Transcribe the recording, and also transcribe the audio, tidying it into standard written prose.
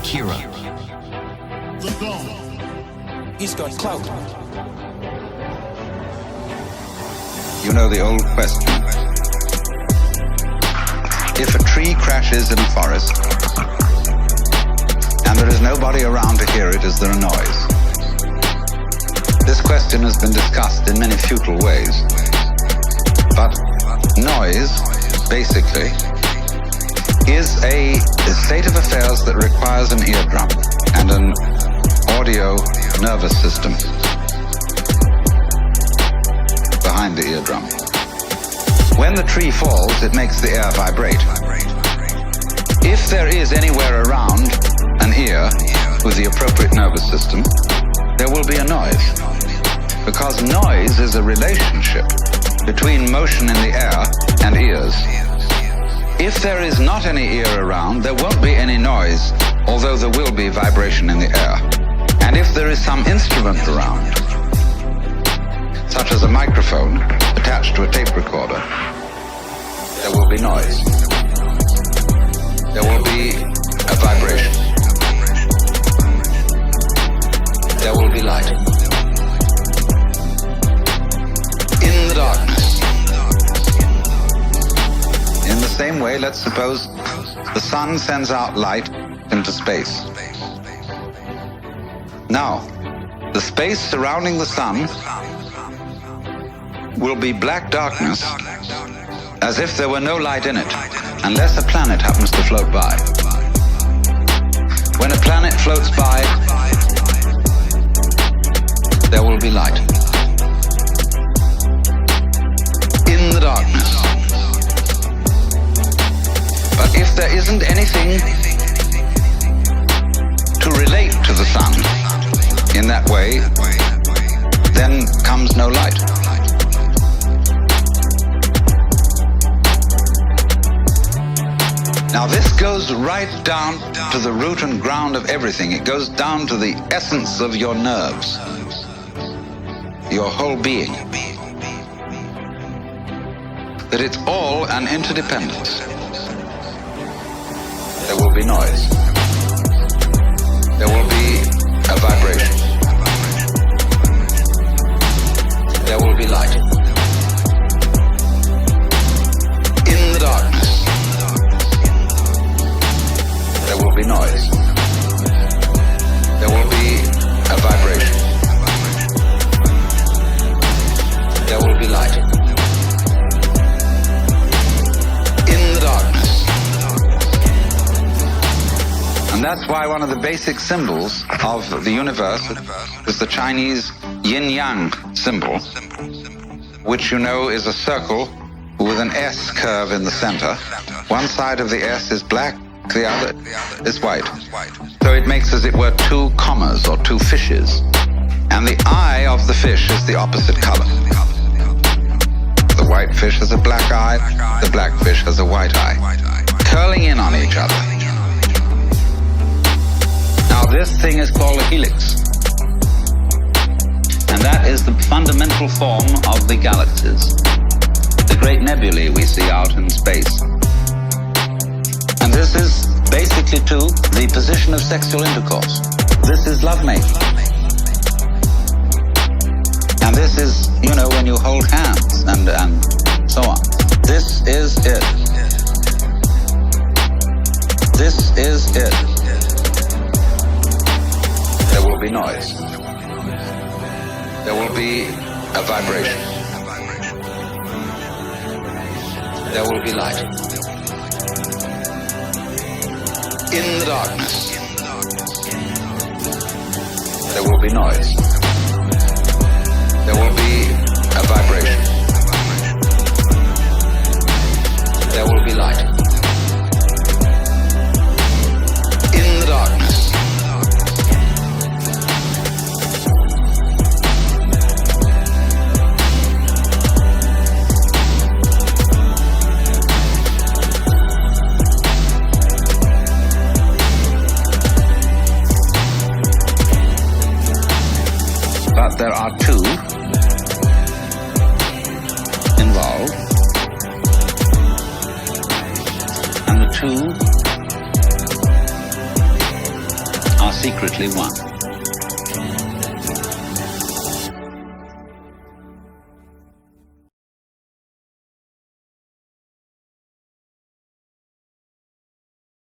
Akira. He's got clout. You know the old question. If a tree crashes in a forest and there is nobody around to hear it, is there a noise? This question has been discussed in many futile ways. But noise, basically, is a state of affairs that requires an eardrum and an audio nervous system behind the eardrum. When the tree falls, it makes the air vibrate. If there is anywhere around an ear with the appropriate nervous system, there will be a noise. Because noise is a relationship between motion in the air and ears. If there is not any ear around, there won't be any noise, although there will be vibration in the air. And if there is some instrument around, such as a microphone attached to a tape recorder, there will be noise. There will be a vibration. There will be light. In the darkness. In the same way, let's suppose the sun sends out light into space. Now, the space surrounding the sun will be black darkness, as if there were no light in it, unless a planet happens to float by. When a planet floats by, there will be light. In the darkness. But if there isn't anything to relate to the sun in that way, then comes no light. Now this goes right down to the root and ground of everything. It goes down to the essence of your nerves, your whole being. That it's all an interdependence. There will be noise. There will be a vibration. There will be light. In the darkness, there will be noise. There will be a vibration. There will be light. In the darkness. And that's why one of the basic symbols of the universe is the Chinese yin-yang symbol, which you know is a circle with an S curve in the center. One side of the S is black, the other is white. So it makes, as it were, two commas or two fishes. And the eye of the fish is the opposite color. The white fish has a black eye, the black fish has a white eye, curling in on each other. Now this thing is called a helix. And that is the fundamental form of the galaxies, the great nebulae we see out in space. And this is basically too the position of sexual intercourse. This is lovemaking. And this is, you know, when you hold hands and so on. This is it. This is it. There will be noise. There will be a vibration. There will be light. In the darkness, there will be noise. There will be a vibration. There will be light. In the darkness. But there are two involved, and the two secretly one.